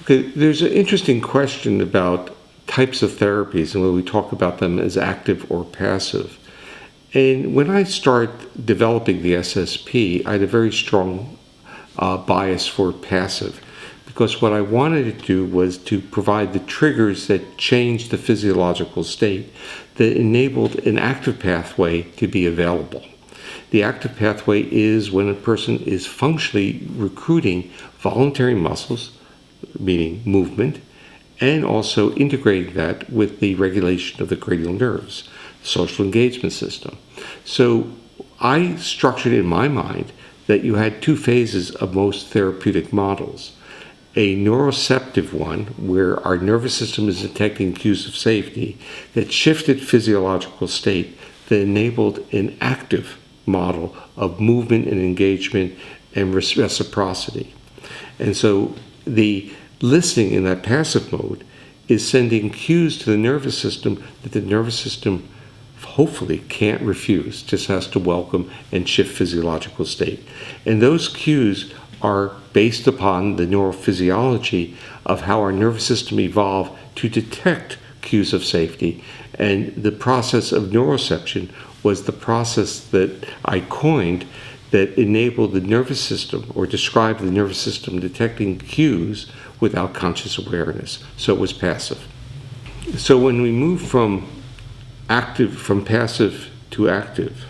Okay, there's an interesting question about types of therapies and when we talk about them as active or passive. And when I started developing the SSP, I had a very strong bias for passive because what I wanted to do was to provide the triggers that changed the physiological state that enabled an active pathway to be available. The active pathway is when a person is functionally recruiting voluntary muscles, meaning movement, and also integrating that with the regulation of the cranial nerves, social engagement system. So I structured in my mind that you had two phases of most therapeutic models. A neuroceptive one, where our nervous system is detecting cues of safety, that shifted physiological state, that enabled an active model of movement and engagement and reciprocity. And so the listening in that passive mode is sending cues to the nervous system that the nervous system hopefully can't refuse, just has to welcome and shift physiological state. And those cues are based upon the neurophysiology of how our nervous system evolved to detect cues of safety. And the process of neuroception was the process that I coined that enabled the nervous system, or described the nervous system detecting cues without conscious awareness. So it was passive. So when we move from passive to active,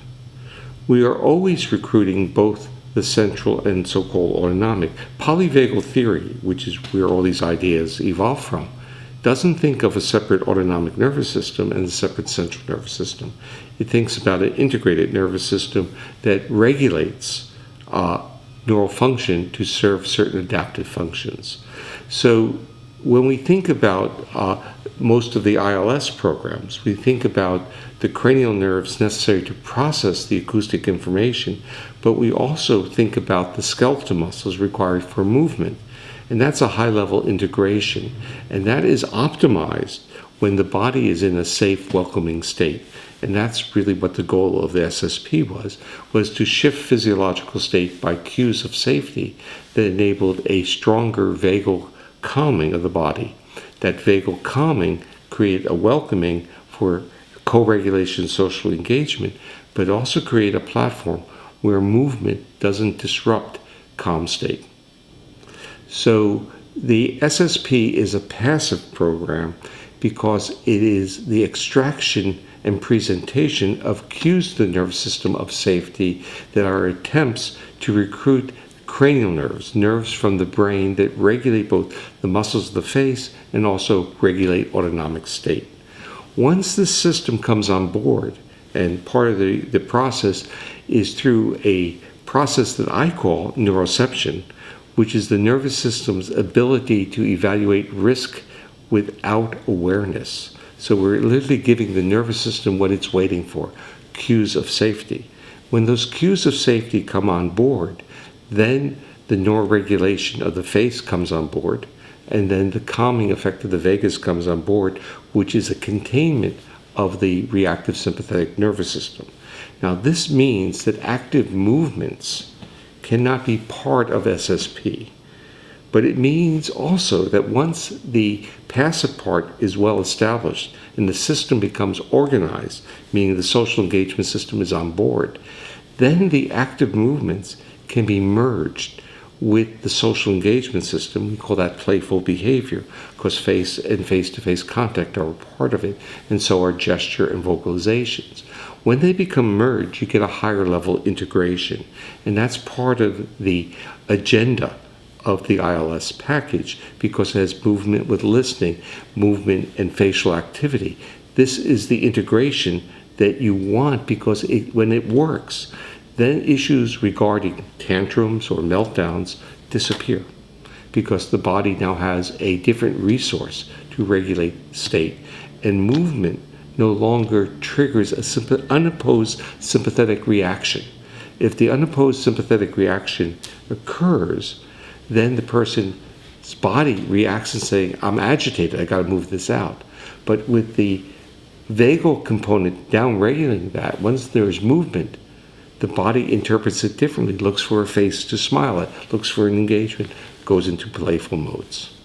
we are always recruiting both the central and so-called autonomic. Polyvagal theory, which is where all these ideas evolve from, doesn't think of a separate autonomic nervous system and a separate central nervous system. It thinks about an integrated nervous system that regulates neural function to serve certain adaptive functions. So when we think about most of the ILS programs, we think about the cranial nerves necessary to process the acoustic information, but we also think about the skeletal muscles required for movement. And that's a high-level integration, and that is optimized when the body is in a safe, welcoming state. And that's really what the goal of the SSP was to shift physiological state by cues of safety that enabled a stronger vagal calming of the body. That vagal calming create a welcoming for co-regulation, social engagement, but also create a platform where movement doesn't disrupt calm state. So the SSP is a passive program because it is the extraction and presentation of cues to the nervous system of safety that are attempts to recruit cranial nerves from the brain that regulate both the muscles of the face and also regulate autonomic state. Once this system comes on board, and part of the process is through a process that I call neuroception, which is the nervous system's ability to evaluate risk without awareness. So we're literally giving the nervous system what it's waiting for, cues of safety. When those cues of safety come on board, then the neuroregulation of the face comes on board, and then the calming effect of the vagus comes on board, which is a containment of the reactive sympathetic nervous system. Now, this means that active movements cannot be part of SSP, but it means also that once the passive part is well established and the system becomes organized, meaning the social engagement system is on board, then the active movements can be merged with the social engagement system. We call that playful behavior because face and face-to-face contact are a part of it, and so are gesture and vocalizations. When they become merged, you get a higher level integration, and that's part of the agenda of the ILS package because it has movement with listening, movement and facial activity. This is the integration that you want because when it works, then issues regarding tantrums or meltdowns disappear because the body now has a different resource to regulate state, and movement no longer triggers an unopposed sympathetic reaction. If the unopposed sympathetic reaction occurs, then the person's body reacts and saying, I'm agitated, I got to move this out. But with the vagal component down-regulating that, once there's movement, the body interprets it differently, looks for a face to smile at, looks for an engagement, goes into playful modes.